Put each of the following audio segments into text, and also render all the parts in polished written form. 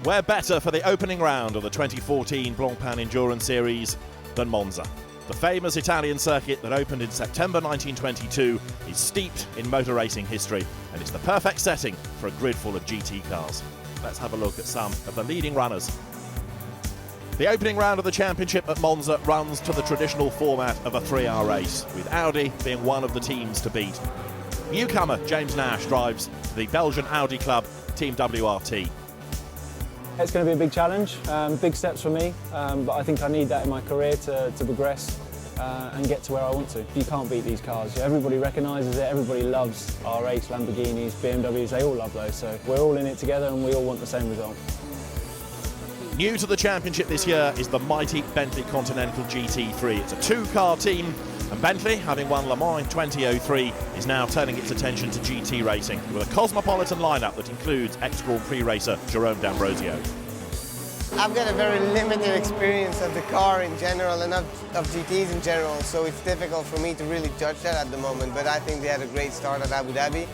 Where better for the opening round of the 2014 Blancpain Endurance Series than Monza? The famous Italian circuit that opened in September 1922 is steeped in motor racing history, and it's the perfect setting for a grid full of GT cars. Let's have a look at some of the leading runners. The opening round of the championship at Monza runs to the traditional format of a 3-hour race, with Audi being one of the teams to beat. Newcomer James Nash drives the Belgian Audi club, Team WRT. It's going to be a big challenge, big steps for me, but I think I need that in my career to progress and get to where I want to. You can't beat these cars. Everybody recognises it, everybody loves R8s, Lamborghinis, BMWs, they all love those, so we're all in it together and we all want the same result. New to the championship this year is the mighty Bentley Continental GT3. It's a two-car team, and Bentley, having won Le Mans in 2003, is now turning its attention to GT racing with a cosmopolitan lineup that includes ex-Grand Prix racer Jerome D'Ambrosio. I've got a very limited experience of the car in general and of GTs in general, so it's difficult for me to really judge that at the moment, but I think they had a great start at Abu Dhabi.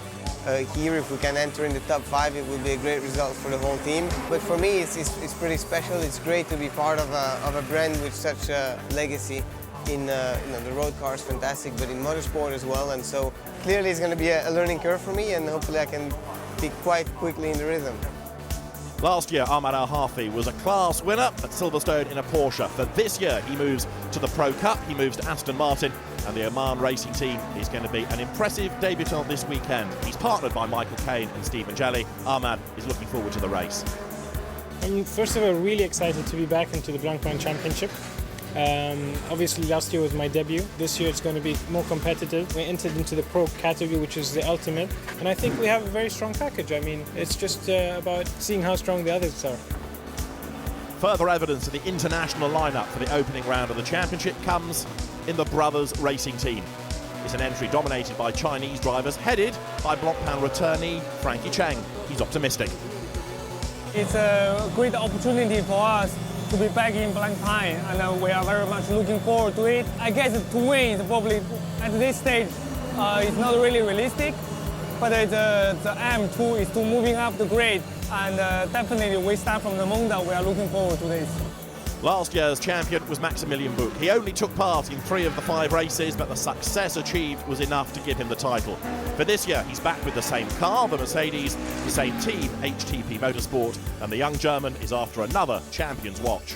Here, if we can enter in the top 5, it would be a great result for the whole team. But for me, it's pretty special. It's great to be part of a brand with such a legacy. In the road car is fantastic, but in motorsport as well. And so clearly it's going to be a learning curve for me, and hopefully I can be quite quickly in the rhythm. Last year, Ahmad Al-Harfi was a class winner at Silverstone in a Porsche. For this year, he moves to the Pro Cup, he moves to Aston Martin, and the Oman racing team is going to be an impressive debutant this weekend. He's partnered by Michael Caine and Stephen Jelly. Ahmad is looking forward to the race. I'm first of all really excited to be back into the Blancpain Championship. Obviously last year was my debut. This year it's going to be more competitive. We entered into the Pro category, which is the ultimate, and I think we have a very strong package. I mean, it's just about seeing how strong the others are. Further evidence of the international lineup for the opening round of the championship comes in the brothers racing team. It's an entry dominated by Chinese drivers, headed by Blancpain returnee Frankie Cheng. He's optimistic. It's a great opportunity for us to be back in Blancpain, and we are very much looking forward to it. I guess to win is probably at this stage it's not really realistic, but the aim is to moving up the grade, and definitely we start from the Monza. We are looking forward to this. Last year's champion was Maximilian Buch. He only took part in 3 of the 5 races, but the success achieved was enough to give him the title. For this year, he's back with the same car, the Mercedes, the same team, HTP Motorsport, and the young German is after another champion's watch.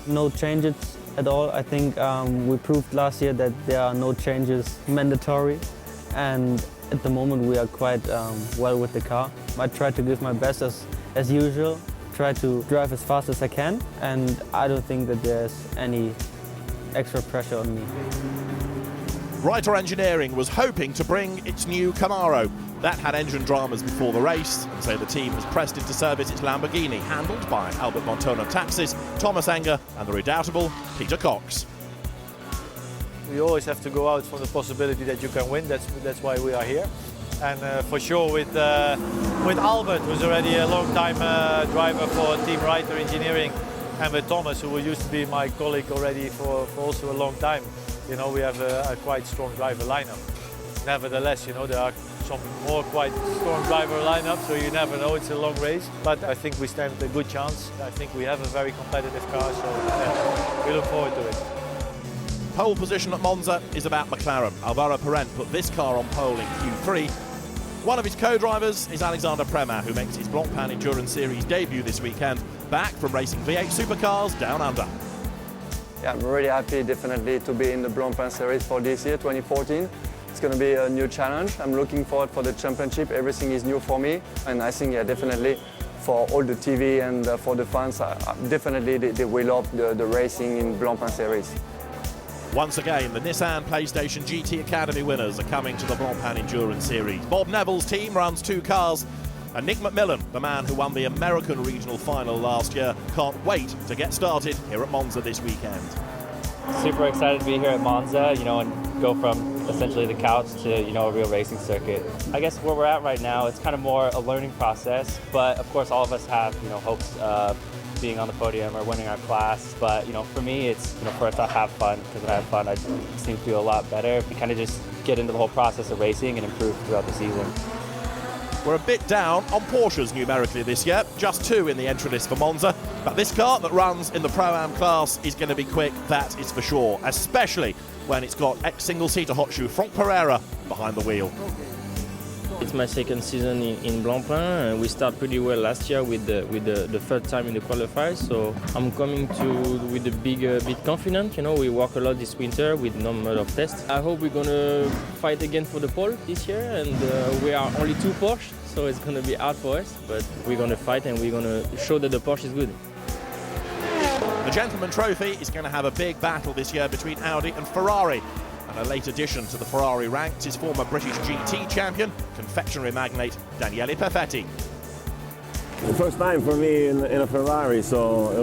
No changes at all. I think we proved last year that there are no changes mandatory, and at the moment we are quite well with the car. I try to give my best as usual. Try to drive as fast as I can, and I don't think that there's any extra pressure on me. Reiter Engineering was hoping to bring its new Camaro. That had engine dramas before the race, and so the team has pressed into service its Lamborghini, handled by Albert Montona Taxis, Thomas Enger and the redoubtable Peter Cox. We always have to go out from the possibility that you can win. That's why we are here. And for sure with Albert, who's already a long-time driver for Team Reiter Engineering, and with Thomas, who used to be my colleague already for also a long time, you know, we have a quite strong driver lineup. Nevertheless, you know, there are some more quite strong driver lineup, so you never know, it's a long race. But I think we stand a good chance. I think we have a very competitive car, so yeah, we look forward to it. Pole position at Monza is about McLaren. Alvaro Parent put this car on pole in Q3. One of his co-drivers is Alexander Prema, who makes his Blancpain Endurance Series debut this weekend, back from racing V8 supercars down under. Yeah, I'm really happy definitely to be in the Blancpain Series for this year, 2014. It's going to be a new challenge. I'm looking forward for the championship. Everything is new for me, and I think, yeah, definitely for all the TV and for the fans, definitely they will love the racing in Blancpain Series. Once again, the Nissan PlayStation GT Academy winners are coming to the Blancpain Endurance Series. Bob Neville's team runs 2 cars, and Nick McMillan, the man who won the American regional final last year, can't wait to get started here at Monza this weekend. Super excited to be here at Monza, you know, and go from essentially the couch to, you know, a real racing circuit. I guess where we're at right now, it's kind of more a learning process, but of course all of us have, you know, hopes of being on the podium or winning our class. But, you know, for me, it's, you know, first I have fun, because when I have fun, I seem to feel a lot better. You kind of just get into the whole process of racing and improve throughout the season. We're a bit down on Porsches numerically this year, just 2 in the entry list for Monza. But this car that runs in the Pro-Am class is going to be quick, that is for sure, especially when it's got ex-single-seater hot shoe Franck Pereira behind the wheel. It's my second season in Blancpain, and we started pretty well last year with the third time in the qualifiers. So I'm coming with a bit confident. You know, we work a lot this winter with number of tests. I hope we're gonna fight again for the pole this year, and we are only 2 Porsche, so it's gonna be hard for us. But we're gonna fight, and we're gonna show that the Porsche is good. The Gentleman Trophy is going to have a big battle this year between Audi and Ferrari. And a late addition to the Ferrari ranks is former British GT champion, confectionery magnate Daniele Perfetti. The first time for me in a Ferrari, so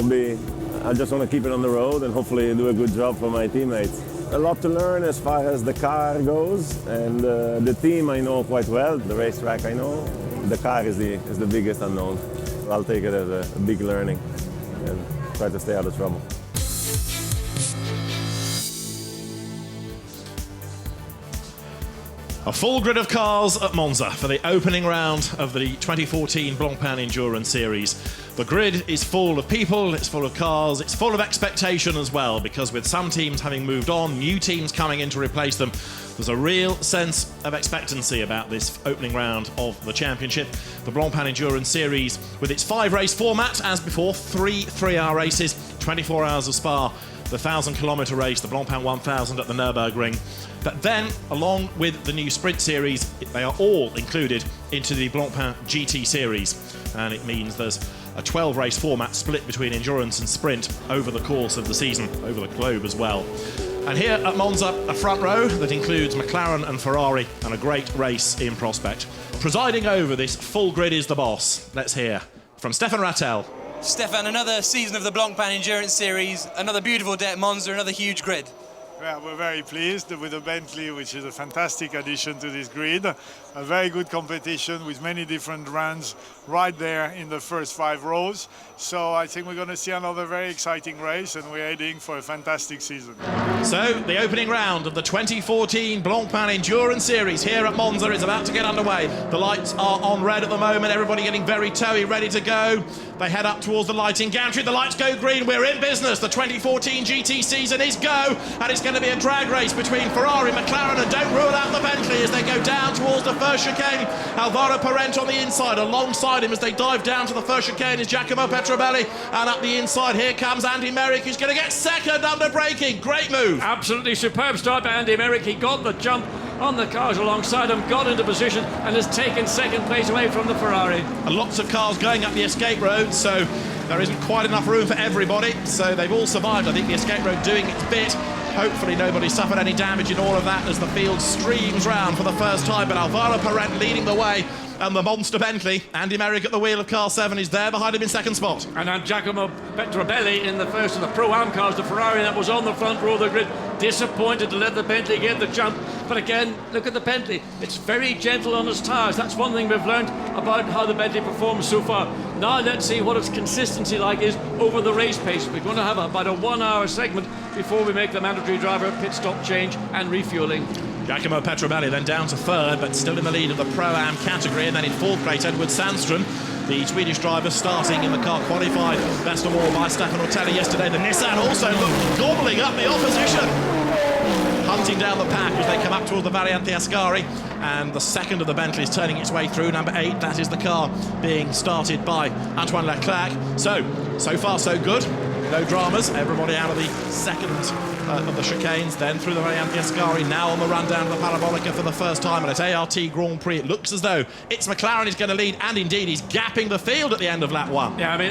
I just want to keep it on the road and hopefully do a good job for my teammates. A lot to learn as far as the car goes, and the team I know quite well, the racetrack I know. The car is the biggest unknown. I'll take it as a big learning and try to stay out of trouble. A full grid of cars at Monza for the opening round of the 2014 Blancpain Endurance Series. The grid is full of people, it's full of cars, it's full of expectation as well, because with some teams having moved on, new teams coming in to replace them, there's a real sense of expectancy about this opening round of the championship. The Blancpain Endurance Series, with its 5-race format, as before, 3 3-hour races, 24 hours of Spa, the 1,000-kilometre race, the Blancpain 1000 at the Nürburgring. But then, along with the new Sprint Series, they are all included into the Blancpain GT Series. And it means there's a 12-race format split between endurance and sprint over the course of the season, over the globe as well. And here at Monza, a front row that includes McLaren and Ferrari, and a great race in prospect. Presiding over this full grid is the boss. Let's hear from Stefan Rattel. Stefan, another season of the Blancpain Endurance Series, another beautiful day at Monza, another huge grid. Yeah, we're very pleased with the Bentley, which is a fantastic addition to this grid. A very good competition with many different runs right there in the first 5 rows. So I think we're going to see another very exciting race, and we're heading for a fantastic season. So the opening round of the 2014 Blancpain Endurance Series here at Monza is about to get underway. The lights are on red at the moment, everybody getting very towy, ready to go. They head up towards the lighting gantry, the lights go green, we're in business. The 2014 GT season is go, and it's going to be a drag race between Ferrari, McLaren, and don't rule out the Bentley as they go down towards the first chicane. Alvaro Parente on the inside, alongside him as they dive down to the first chicane is Giacomo Petrobelli, and up the inside here comes Andy Merrick, who's going to get second under braking. Great move. Absolutely superb start by Andy Merrick. He got the jump on the cars alongside him, got into position, and has taken second place away from the Ferrari. And lots of cars going up the escape road, so there isn't quite enough room for everybody, so they've all survived. I think the escape road doing its bit. Hopefully nobody suffered any damage in all of that as the field streams round for the first time, but Alvaro Parente leading the way, and the monster Bentley, Andy Merrick at the wheel of car 7, is there behind him in second spot. And then Giacomo Petrobelli in the first of the Pro-Am cars, the Ferrari that was on the front row of the grid, disappointed to let the Bentley get the jump. But again, look at the Bentley. It's very gentle on its tyres. That's one thing we've learned about how the Bentley performs so far. Now let's see what its consistency like is over the race pace. We're going to have about a 1-hour segment before we make the mandatory driver pit stop change and refueling. Giacomo Petrobelli then down to third, but still in the lead of the Pro-Am category. And then in fourth place, Edward Sandström, the Swedish driver, starting in the car qualified best of all by Stefan Ortelli yesterday. The Nissan also looked gobbling up the opposition, hunting down the pack as they come up towards the Variante Ascari. And the second of the Bentley is turning its way through, number 8. That is the car being started by Antoine Leclerc. So far so good. No dramas. Everybody out of the second of the chicanes, then through the Variante Ascari, now on the run down to the Parabolica for the first time. And at ART Grand Prix, it looks as though it's McLaren is going to lead, and indeed he's gapping the field at the end of lap 1. Yeah, I mean,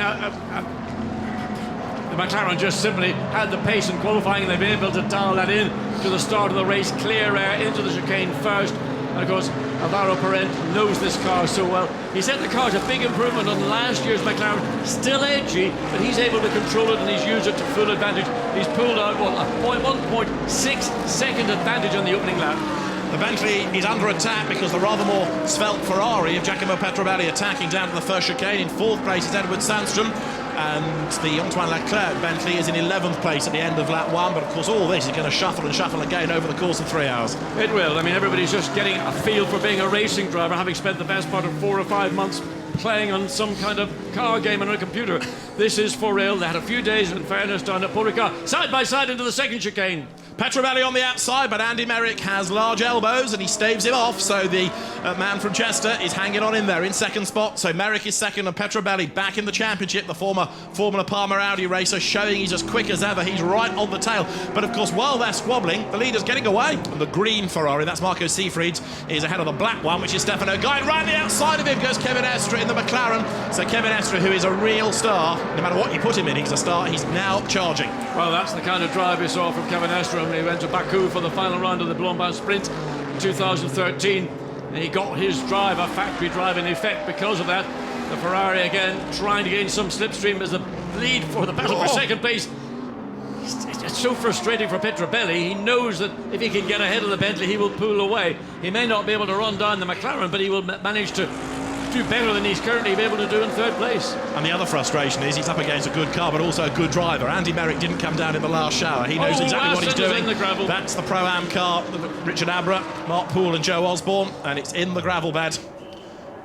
the McLaren just simply had the pace in qualifying, and they've been able to dial that in to the start of the race, clear air into the chicane first. And of course, Alvaro Parente knows this car so well. He said the car's a big improvement on last year's McLaren. Still edgy, but he's able to control it, and he's used it to full advantage. He's pulled out, a 1.6 second advantage on the opening lap. The Bentley is under attack because the rather more svelte Ferrari of Giacomo Petrobelli attacking down to the first chicane. In fourth place is Edward Sandström. and the Antoine Leclerc Bentley is in 11th place at the end of lap 1, but of course all this is going to shuffle and shuffle again over the course of 3 hours. It will. I mean, everybody's just getting a feel for being a racing driver, having spent the best part of 4 or 5 months playing on some kind of car game on a computer. This is for real. They had a few days, in fairness, down at Paul Ricard, side by side into the second chicane. Petrobelli on the outside, but Andy Merrick has large elbows and he staves him off, so the man from Chester is hanging on in there in second spot. So Merrick is second and Petrobelli back in the championship, the former Formula Palmer Audi racer, showing he's as quick as ever. He's right on the tail, but of course while they're squabbling, the leader's getting away, and the green Ferrari, that's Marco Seefried, is ahead of the black one, which is Stefano Guy. Right on the outside of him goes Kevin Estre in the McLaren. So Kevin Estre, who is a real star, no matter what you put him in, he's a star. He's now charging. Well, that's the kind of drive we saw from Kevin Estre when he went to Baku for the final round of the Blancpain Sprint in 2013. And he got his drive, a factory drive, in effect because of that. The Ferrari again trying to gain some slipstream as the lead for the battle for second place. It's so frustrating for Petrobelli. He knows that if he can get ahead of the Bentley, he will pull away. He may not be able to run down the McLaren, but he will manage to do better than he's currently able to do in third place. And the other frustration is he's up against a good car, but also a good driver. Andy Merrick didn't come down in the last shower. He knows exactly what he's doing. In the gravel. That's the Pro-Am car, Richard Abra, Mark Poole and Joe Osborne, and it's in the gravel bed.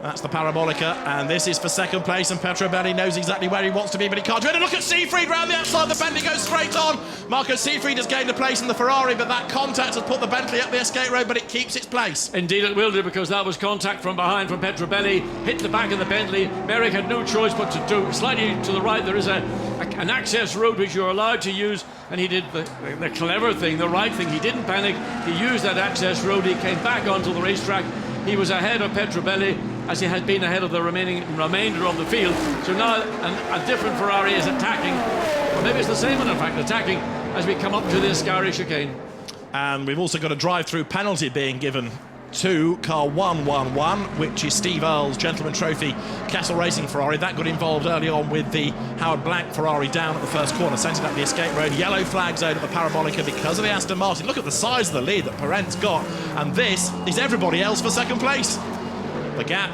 That's the Parabolica, and this is for second place, and Petrobelli knows exactly where he wants to be, but he can't do it. And look at Seefried round the outside, the Bentley goes straight on. Marco Seefried has gained a place in the Ferrari, but that contact has put the Bentley up the escape road, but it keeps its place. Indeed it will do, because that was contact from behind from Petrobelli, hit the back of the Bentley. Merrick had no choice but to do. Slightly to the right there is an access road which you're allowed to use, and he did the clever thing, the right thing. He didn't panic, he used that access road, he came back onto the racetrack. He was ahead of Petrobelli, as he had been ahead of the remainder of the field. So now a different Ferrari is attacking, or maybe it's the same one in fact, attacking as we come up to this Scary chicane. And we've also got a drive-through penalty being given to car 111, which is Steve Earle's Gentleman Trophy Castle Racing Ferrari. That got involved early on with the Howard Blank Ferrari down at the first corner, sent it up the escape road. Yellow flag zone at the Parabolica because of the Aston Martin. Look at the size of the lead that Parent's got, and this is everybody else for second place. The gap,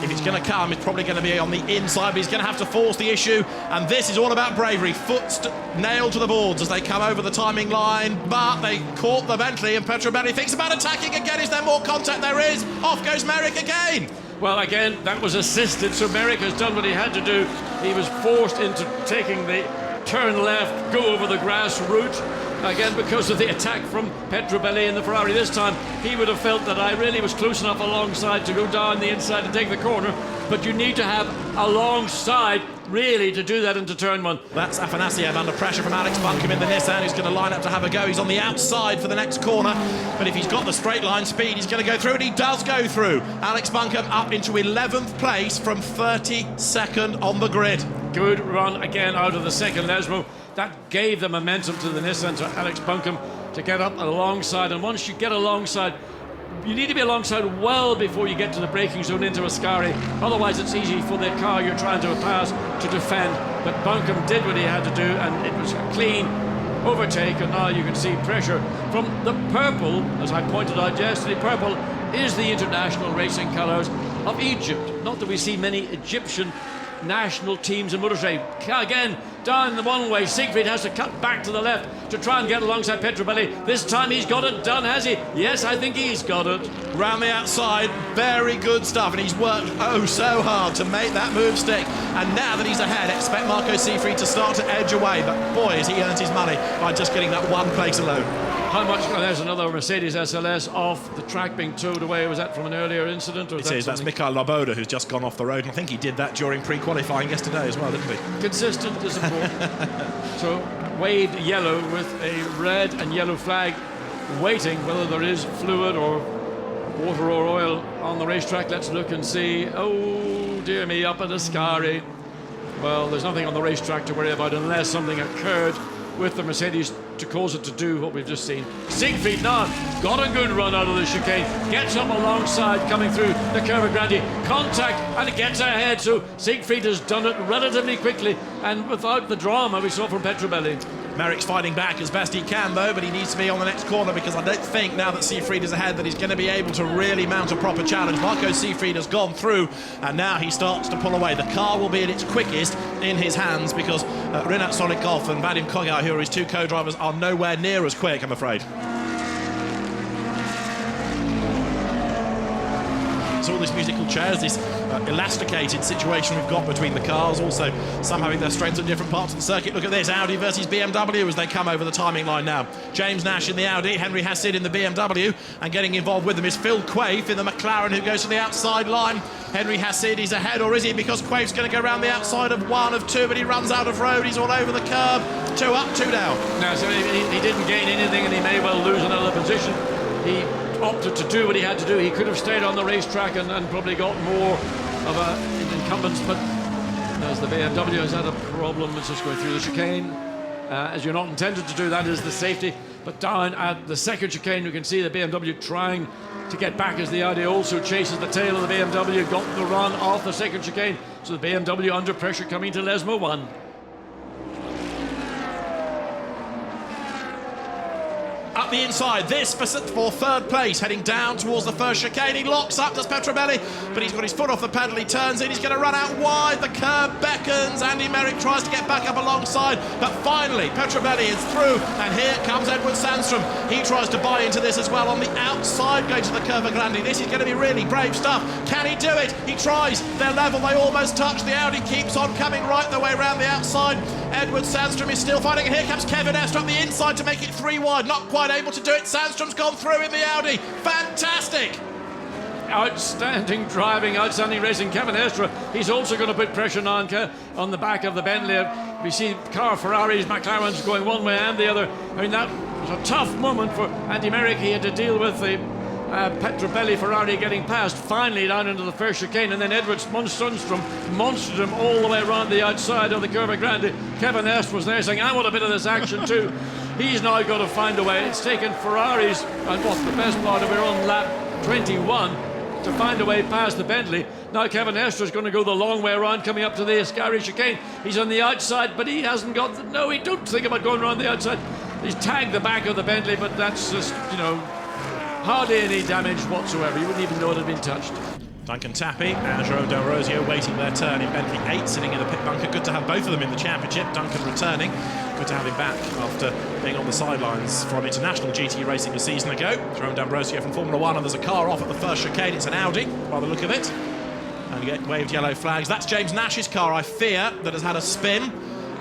if it's going to come, it's probably going to be on the inside, but he's going to have to force the issue, and this is all about bravery. Foot nailed to the boards as they come over the timing line, but they caught the Bentley, and Petrobelli thinks about attacking again. Is there more contact? There is. Off goes Merrick again. Well, again, that was assisted, so Merrick has done what he had to do. He was forced into taking the turn left, go over the grass route, again because of the attack from Petrobelli in the Ferrari. This time he would have felt that I really was close enough alongside to go down the inside and take the corner, but you need to have alongside really to do that into turn one. That's Afanasiev under pressure from Alex Buncombe in the Nissan, who's going to line up to have a go. He's on the outside for the next corner, but if he's got the straight line speed, he's going to go through, and he does go through. Alex Buncombe up into 11th place from 32nd on the grid. Good run again out of the second Lesmo. That gave the momentum to the Nissan, to Alex Buncombe, to get up alongside. And once you get alongside, you need to be alongside well before you get to the braking zone into Ascari. Otherwise, it's easy for the car you're trying to pass to defend. But Buncombe did what he had to do, and it was a clean overtake. And now you can see pressure from the purple, as I pointed out yesterday. Purple is the international racing colours of Egypt. Not that we see many Egyptian national teams in motorsport. Again, down the one way, Siegfried has to cut back to the left to try and get alongside Petrobelli. This time he's got it done, has he? Yes, I think he's got it. Round the outside, very good stuff, and he's worked so hard to make that move stick. And now that he's ahead, expect Marco Seefried to start to edge away, but boy, has he earned his money by just getting that one place alone. How much? Oh, there's another Mercedes SLS off the track being towed away. Was that from an earlier incident? Or it is. That's Mikhail Loboda, who's just gone off the road, and I think he did that during pre-qualifying yesterday as well, didn't he? Consistent disappointment. So waved yellow with a red and yellow flag, waiting whether there is fluid or water or oil on the racetrack. Let's look and see. Oh dear me, up at Ascari. Well, there's nothing on the racetrack to worry about unless something occurred with the Mercedes to cause it to do what we've just seen. Siegfried now got a good run out of the chicane, gets up alongside coming through the Curva Grande, contact, and it gets ahead. So Siegfried has done it relatively quickly and without the drama we saw from Petrobelli. Merrick's fighting back as best he can though, but he needs to be on the next corner, because I don't think now that Seyfried is ahead that he's going to be able to really mount a proper challenge. Marco Seyfried has gone through and now he starts to pull away. The car will be at its quickest in his hands because Rinat Solikov and Vadim Kogar, who are his two co-drivers, are nowhere near as quick, I'm afraid. So all these musical chairs, this elasticated situation we've got between the cars, also some having their strengths at different parts of the circuit. Look at this, Audi versus BMW as they come over the timing line now. James Nash in the Audi, Henry Hassid in the BMW, and getting involved with them is Phil Quaife in the McLaren, who goes to the outside line. Henry Hassid, he's ahead, or is he? Because Quaife's going to go around the outside of one of two, but he runs out of road, he's all over the curb. 2 up, 2 down. No, so he didn't gain anything and he may well lose another position. He opted to do what he had to do. He could have stayed on the racetrack and probably got more of an incumbents, but as the BMW has had a problem, it's just going through the chicane. As you're not intended to do, that is the safety. But down at the second chicane, you can see the BMW trying to get back as the Audi also chases the tail of the BMW, got the run off the second chicane. So the BMW under pressure coming to Lesmo 1. Up the inside, this for third place, heading down towards the first chicane. He locks up, does Petrobelli, but he's got his foot off the pedal, he turns in, he's going to run out wide, the curb beckons, Andy Merrick tries to get back up alongside, but finally Petrobelli is through, and here comes Edward Sandstrom. He tries to buy into this as well on the outside, going to the Curva Grande. This is going to be really brave stuff. Can he do it? He tries, they're level, they almost touch, the Audi keeps on coming right the way around the outside. Edward Sandstrom is still fighting, and here comes Kevin Estre up the inside to make it 3 wide, not quite able to do it. Sandstrom's gone through in the Audi. Fantastic! Outstanding driving, outstanding racing. Kevin Estre, he's also going to put pressure on the back of the Bentley. We see car Ferraris, McLaren's going one way and the other. I mean, that was a tough moment for Andy Merrick. He had to deal with the Petrobelli Ferrari getting past, finally down into the first chicane, and then Edward Sandstrom monstered him all the way around the outside of the Curva Grande. Kevin Estre was there saying, I want a bit of this action too. He's now got to find a way. It's taken Ferraris, and what's the best part of it, on lap 21 to find a way past the Bentley. Now Kevin Estre is going to go the long way around, coming up to the Ascari chicane. He's on the outside, but he hasn't got the... No, he don't think about going around the outside. He's tagged the back of the Bentley, but that's just, you know, hardly any damage whatsoever. You wouldn't even know it had been touched. Duncan Tappy and Jerome Del Rosio waiting their turn in Bentley 8, sitting in the pit bunker. Good to have both of them in the championship. Duncan returning. Good to have him back after being on the sidelines from international GT racing a season ago. Jerome D'Ambrosio from Formula 1, and there's a car off at the first chicane. It's an Audi, by the look of it. And you get waved yellow flags. That's James Nash's car, I fear, that has had a spin.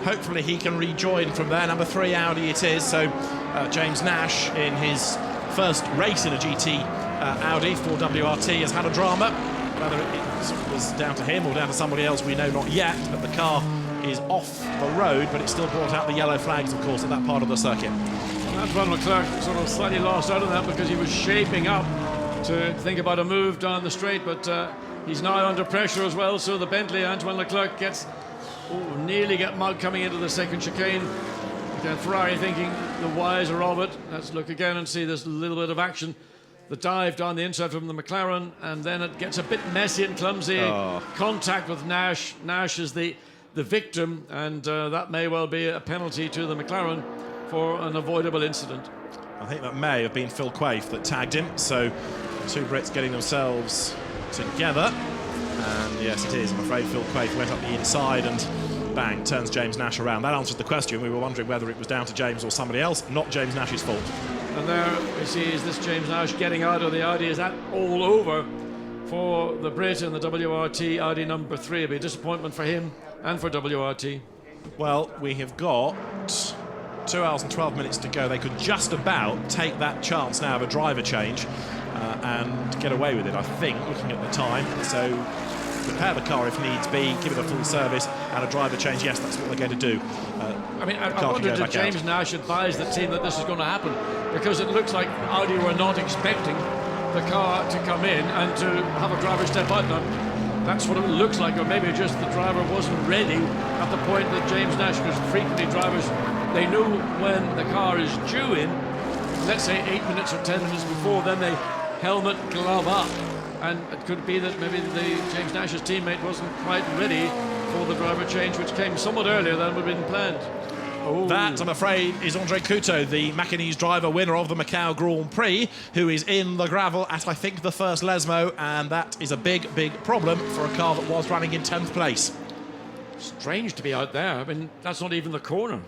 Hopefully he can rejoin from there. Number 3 Audi it is. So James Nash, in his first race in a GT Audi for WRT, has had a drama. Whether it was down to him or down to somebody else, we know not yet, but the car is off the road, but it still brought out the yellow flags, of course, at that part of the circuit. Antoine Leclerc sort of slightly lost out on that because he was shaping up to think about a move down the straight, but he's now under pressure as well, so the Bentley, Antoine Leclerc, gets nearly get mugged coming into the second chicane. Again, Ferrari thinking the wiser of it. Let's look again and see this little bit of action. The dive down the inside from the McLaren, and then it gets a bit messy and clumsy. Contact with Nash. Nash is the victim, and that may well be a penalty to the McLaren for an avoidable incident. I think that may have been Phil Quaife that tagged him, so two Brits getting themselves together. And yes, it is. I'm afraid Phil Quaife went up the inside and bang, turns James Nash around. That answered the question. We were wondering whether it was down to James or somebody else. Not James Nash's fault. And there we see, is this James Nash getting out of the Audi? Is that all over for the Brit in the WRT Audi number 3? It'll be a disappointment for him and for WRT. Well, we have got 2 hours and 12 minutes to go. They could just about take that chance now of a driver change and get away with it, I think, looking at the time. So repair the car if needs be, give it a full service, and a driver change. Yes, that's what they're going to do. I wondered if James Nash advised the team that this is going to happen, because it looks like Audi were not expecting the car to come in and to have a driver step out. Now, that's what it looks like, or maybe just the driver wasn't ready at the point that James Nash, because frequently drivers, they know when the car is due in, let's say 8 minutes or 10 minutes before, then they helmet, glove up. And it could be that maybe James Nash's teammate wasn't quite ready for the driver change, which came somewhat earlier than would have been planned. That, I'm afraid, is Andre Couto, the Macanese driver, winner of the Macau Grand Prix, who is in the gravel at, I think, the first Lesmo, and that is a big, big problem for a car that was running in 10th place. Strange to be out there. I mean, that's not even the corner.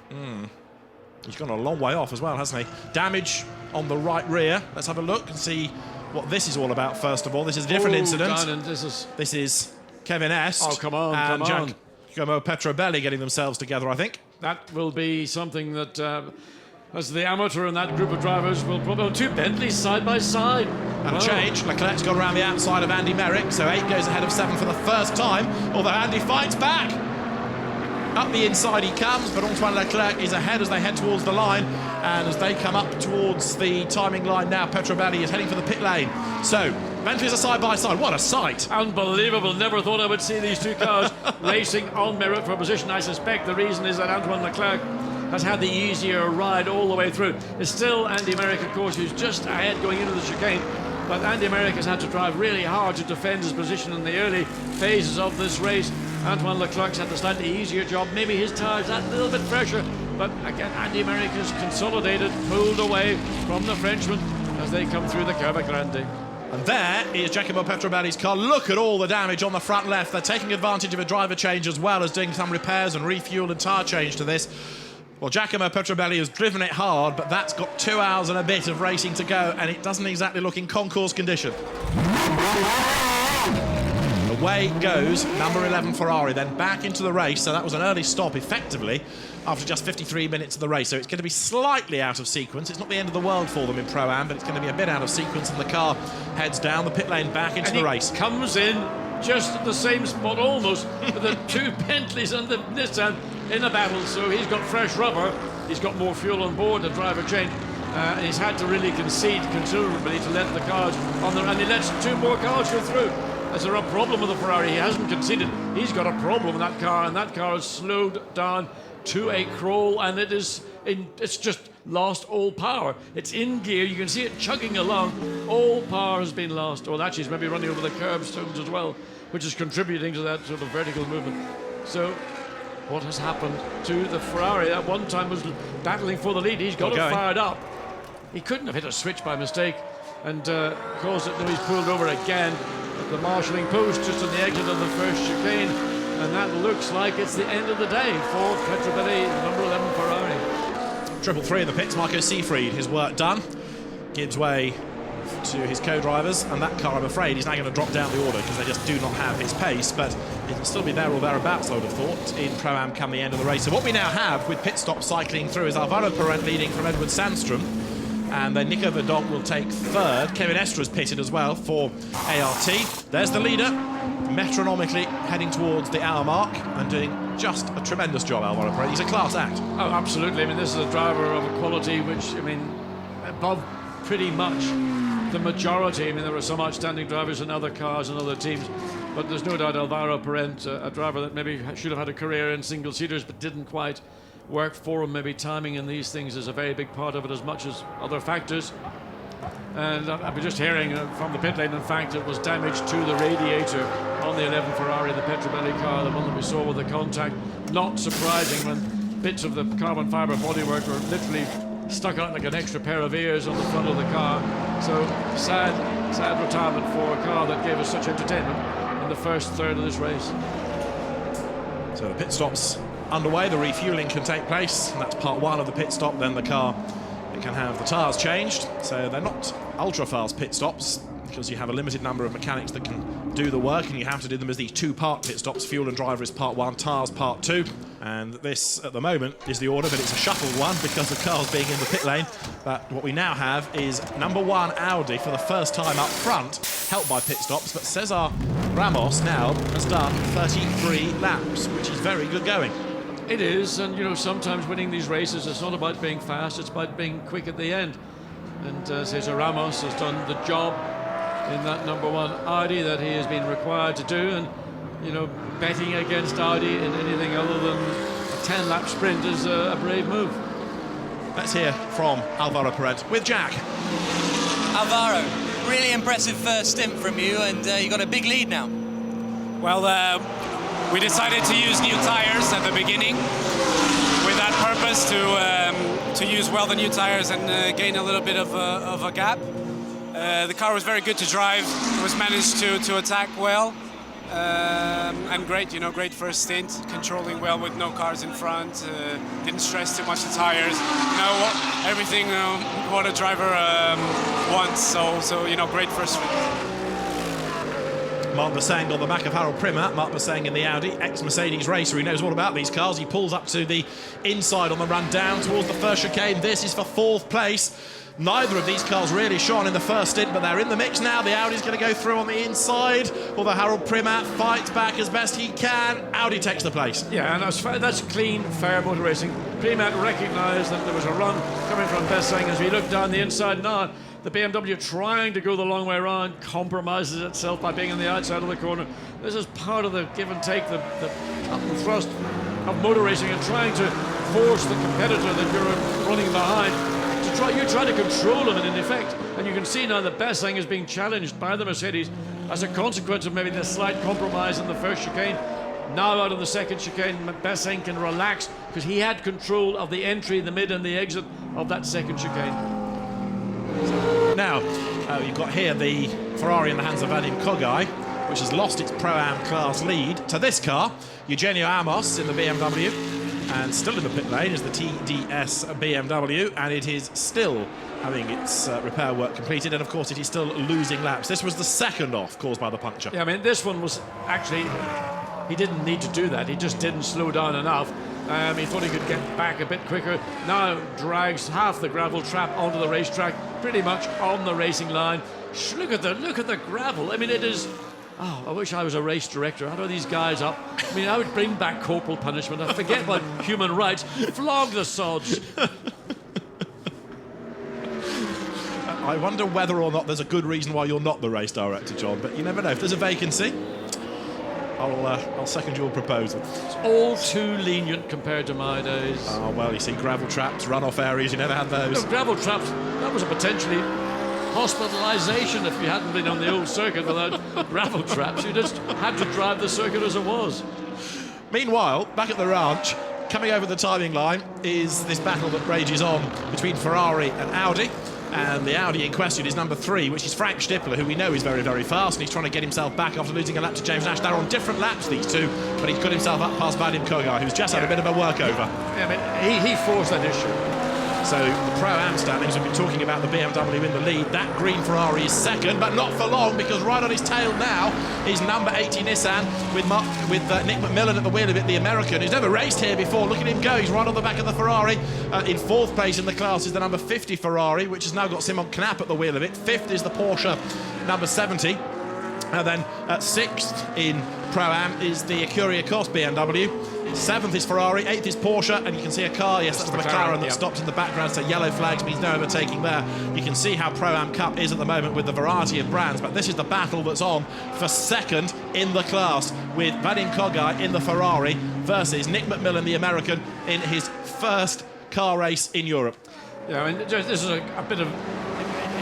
He's gone a long way off as well, hasn't he? Damage on the right rear. Let's have a look and see what this is all about, first of all. This is a different incident. Dan, this is Kevin Est. Oh, come on, and come on. Giacomo Petrobelli getting themselves together, I think. That will be something that, as the amateur and that group of drivers will probably... two Bentleys side by side. And a change. Leclerc's gone around the outside of Andy Merrick, so 8 goes ahead of 7 for the first time, although Andy fights back. Up the inside he comes, but Antoine Leclerc is ahead as they head towards the line, and as they come up towards the timing line now, Petrobelli is heading for the pit lane. So, Bentley's are side by side. What a sight! Unbelievable. Never thought I would see these two cars racing on merit for a position. I suspect the reason is that Antoine Leclerc has had the easier ride all the way through. It's still Andy Merrick, of course, who's just ahead going into the chicane, but Andy Merrick has had to drive really hard to defend his position in the early phases of this race. Antoine Leclerc's had the slightly easier job. Maybe his tyres a little bit fresher, but again, Andy Merrick has consolidated, pulled away from the Frenchman as they come through the Curva Grande. And there is Giacomo Petrobelli's car. Look at all the damage on the front left. They're taking advantage of a driver change as well as doing some repairs and refuel and tyre change to this. Well, Giacomo Petrobelli has driven it hard, but that's got 2 hours and a bit of racing to go, and it doesn't exactly look in concours condition. Away goes number 11 Ferrari, then back into the race. So that was an early stop, effectively, after just 53 minutes of the race. So it's going to be slightly out of sequence. It's not the end of the world for them in Pro-Am, but it's going to be a bit out of sequence, and the car heads down the pit lane back into the race. Comes in just at the same spot almost with the two Bentleys and the Nissan in a battle. So he's got fresh rubber. He's got more fuel on board, the driver change. And he's had to really concede considerably to let the cars on the... And he lets 2 more cars go through. Is there a problem with the Ferrari? He hasn't conceded. He's got a problem with that car, and that car has slowed down to a crawl, and it's just lost all power. It's in gear. You can see it chugging along. All power has been lost. Well, actually, it's maybe running over the curbstones as well, which is contributing to that sort of vertical movement. So, what has happened to the Ferrari? At one time was battling for the lead. He's got it fired up. He couldn't have hit a switch by mistake and caused it. Now he's pulled over again at the marshalling post just on the exit of the first chicane, and that looks like it's the end of the day for Petrobelli, number 11 Ferrari. Triple 3 in the pits. Marco Seefried, his work done, gives way to his co-drivers, and that car, I'm afraid, is now going to drop down the order because they just do not have his pace, but it'll still be there or thereabouts, I would have thought, in Pro-Am come the end of the race. So what we now have with pit stop cycling through is Alvaro Parent leading from Edward Sandstrom, and then Nico Verdonk will take 3rd. Kevin Estre is pitted as well for ART. There's the leader, metronomically heading towards the hour mark and doing just a tremendous job, Alvaro Parent. He's a class act. Oh, absolutely. I mean, this is a driver of a quality which, I mean, above pretty much the majority. I mean, there are some outstanding drivers in other cars and other teams, but there's no doubt Alvaro Parent, a driver that maybe should have had a career in single-seaters but didn't quite work for him. Maybe timing in these things is a very big part of it as much as other factors. And I've been just hearing from the pit lane, in fact, it was damage to the radiator on the 11 Ferrari, the Petrobelli car, the one that we saw with the contact. Not surprising when bits of the carbon fibre bodywork were literally stuck out like an extra pair of ears on the front of the car. So sad retirement for a car that gave us such entertainment in the first third of this race. So the pit stops underway, the refueling can take place, and that's part 1 of the pit stop. Then the car, it can have the tyres changed, so they're not ultra fast pit stops because you have a limited number of mechanics that can do the work, and you have to do them as these 2-part pit stops. Fuel and driver is part 1, tyres part 2, and this at the moment is the order, but it's a shuffled one because the car's being in the pit lane. But what we now have is number 1 Audi for the first time up front, helped by pit stops, but Cesar Ramos now has done 33 laps, which is very good going. It is, and you know, sometimes winning these races, it's not about being fast, it's about being quick at the end. And Cesar Ramos has done the job in that number 1 Audi that he has been required to do, and you know, betting against Audi in anything other than a 10-lap sprint is a brave move. Let's hear from Alvaro Parent with Jack. Alvaro, really impressive first stint from you, and you got a big lead now. Well, we decided to use new tires at the beginning with that purpose us to use well the new tires and gain a little bit of a gap. The car was very good to drive. It was managed to attack well. And great, you know, great first stint, controlling well with no cars in front, didn't stress too much the tires, you know, everything what a driver wants, so you know, great first stint. Marc Bossang on the back of Harold Primat. Marc Bossang in the Audi, ex-Mercedes racer. He knows all about these cars. He pulls up to the inside on the run down towards the first chicane. This is for 4th place. Neither of these cars really shone in the first stint, but they're in the mix now. The Audi's going to go through on the inside, although Harold Primat fights back as best he can. Audi takes the place. Yeah, and that's clean, fair motor racing. Primat recognised that there was a run coming from Bossang as we looked down the inside. Now, the BMW trying to go the long way around compromises itself by being on the outside of the corner. This is part of the give and take, the cut and thrust of motor racing and trying to force the competitor that you're running behind. You try to control him in effect, and you can see now that Bossang is being challenged by the Mercedes as a consequence of maybe the slight compromise in the first chicane. Now out of the second chicane, Bossang can relax because he had control of the entry, the mid and the exit of that second chicane. Now, you've got here the Ferrari in the hands of Vadim Kogai, which has lost its Pro-Am class lead to this car, Eugenio Amos in the BMW. And still in the pit lane is the TDS BMW, and it is still having its repair work completed, and of course it is still losing laps. This was the second off caused by the puncture. Yeah, I mean, this one was actually, he didn't need to do that. He just didn't slow down enough. He thought he could get back a bit quicker. Now drags half the gravel trap onto the racetrack, pretty much on the racing line. Look at the gravel. I mean, it is. Oh, I wish I was a race director. How are these guys up? I mean, I would bring back corporal punishment. I forget about human rights. Flog the sods. I wonder whether or not there's a good reason why you're not the race director, John, but you never know. If there's a vacancy, I'll second your proposal. It's all too lenient compared to my days. Oh, well, you see, gravel traps, runoff areas, you never had those. No, gravel traps, that was a potentially hospitalisation if you hadn't been on the old circuit without gravel traps. You just had to drive the circuit as it was. Meanwhile, back at the ranch, coming over the timing line is this battle that rages on between Ferrari and Audi. And the Audi in question is number 3, which is Frank Stippler, who we know is very, very fast, and he's trying to get himself back after losing a lap to James Nash. They're on different laps, these two, but he's got himself up past Vadim Kogai, who's just had a bit of a workover. Yeah, I mean, he forced that issue. So the Pro-Am standings, we've been talking about the BMW in the lead. That green Ferrari is second, but not for long, because right on his tail now is number 80 Nissan with Nick McMillan at the wheel of it, the American, who's never raced here before. Look at him go, he's right on the back of the Ferrari. In 4th place in the class is the number 50 Ferrari, which has now got Simon Knapp at the wheel of it. 5th is the Porsche number 70. And then 6th in Pro-Am is the Ecurie Cost BMW. 7th is Ferrari, 8th is Porsche, and you can see a car, yes, that's the McLaren that stops in the background, so yellow flags means no overtaking there. You can see how Pro-Am Cup is at the moment with the variety of brands, but this is the battle that's on for second in the class, with Vadim Kogai in the Ferrari versus Nick McMillan, the American, in his first car race in Europe. Yeah, I mean, this is a bit of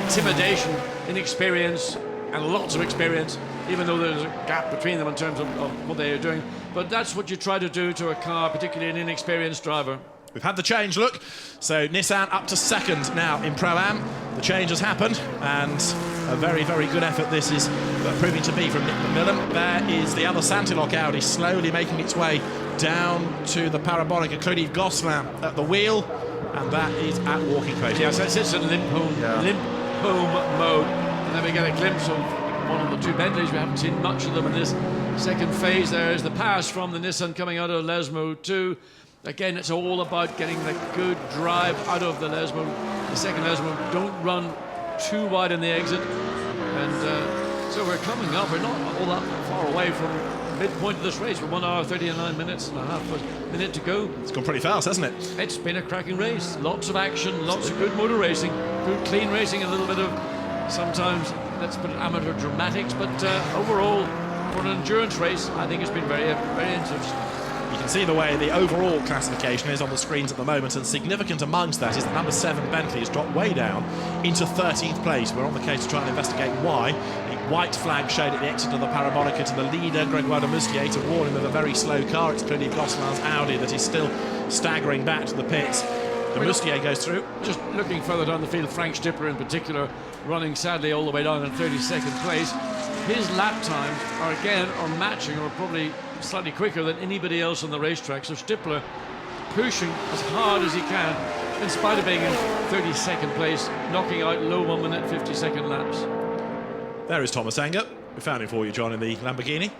intimidation, inexperience, and lots of experience, even though there's a gap between them in terms of what they are doing. But that's what you try to do to a car, particularly an inexperienced driver. We've had the change, look. So Nissan up to second now in Pro-Am. The change has happened, and a very, very good effort this is proving to be from Nick McMillan. There is the other Santilok Audi slowly making its way down to the parabolic, including Gosselin at the wheel, and that is at walking pace. Yes, it's in limp home mode. And then we get a glimpse of one of the two Bentleys. We haven't seen much of them in this second phase. There is the pass from the Nissan coming out of Lesmo 2. Again, it's all about getting the good drive out of the Lesmo. The second Lesmo, don't run too wide in the exit. And so we're coming up. We're not all that far away from midpoint of this race. We're 1 hour, 39 minutes and a half a minute to go. It's gone pretty fast, hasn't it? It's been a cracking race. Lots of action, lots of good motor racing, good clean racing, a little bit of sometimes, let's put it, amateur dramatics, but overall, for an endurance race, I think it's been very, very interesting. You can see the way the overall classification is on the screens at the moment, and significant amongst that is that number 7 Bentley has dropped way down into 13th place. We're on the case to try and investigate why. It white flag showed at the exit of the parabolica to the leader, Gregoire de Moustier, to warn him of a very slow car. It's clearly Gosselin's Audi that is still staggering back to the pits. De Moustier goes through. Just looking further down the field, Frank Stipper in particular, running sadly all the way down in 32nd place. His lap times are matching or probably slightly quicker than anybody else on the racetrack. So Stipler pushing as hard as he can, in spite of being in 32nd place, knocking out low 1 minute 50-second laps. There is Thomas Enger. We found him for you, John, in the Lamborghini.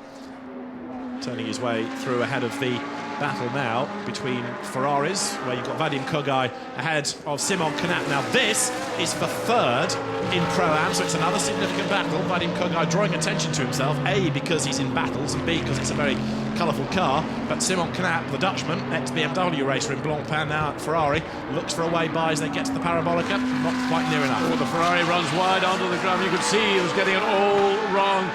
Turning his way through ahead of the battle now between Ferraris, where you've got Vadim Kugai ahead of Simon Knap. Now this is for third in Pro-Am, so it's another significant battle. Vadim Kugai drawing attention to himself, A, because he's in battles, and B, because it's a very colourful car. But Simon Knap, the Dutchman, ex-BMW racer in Blancpain, now at Ferrari, looks for a way by as they get to the parabolica. Not quite near enough. Oh, the Ferrari runs wide onto the ground. You could see he was getting it all wrong.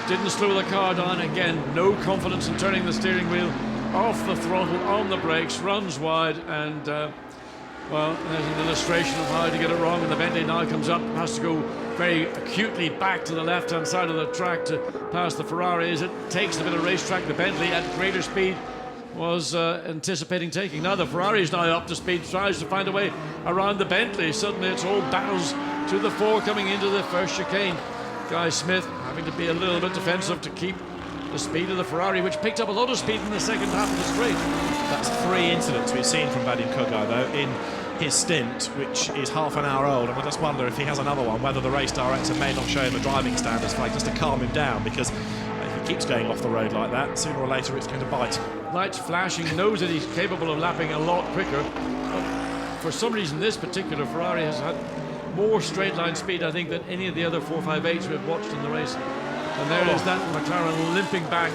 Didn't slow the car down. Again, no confidence in turning the steering wheel. Off the throttle, on the brakes, runs wide, and well, there's an illustration of how to get it wrong. And the Bentley now comes up, has to go very acutely back to the left-hand side of the track to pass the Ferrari. As it takes a bit of racetrack, the Bentley at greater speed was anticipating taking. Now the Ferrari is now up to speed, tries to find a way around the Bentley. Suddenly it's all battles to the fore coming into the first chicane. Guy Smith having to be a little bit defensive to keep the speed of the Ferrari, which picked up a lot of speed in the second half of the straight. That's 3 incidents we've seen from Vadim Kugai, though, in his stint, which is half an hour old, and I just wonder if he has another one, whether the race director may not show him a driving standards flag just to calm him down, because if he keeps going off the road like that, sooner or later it's going to bite. Lights flashing, knows that he's capable of lapping a lot quicker. But for some reason, this particular Ferrari has had more straight line speed, I think, than any of the other 458s we've watched in the race. And there is that McLaren limping back.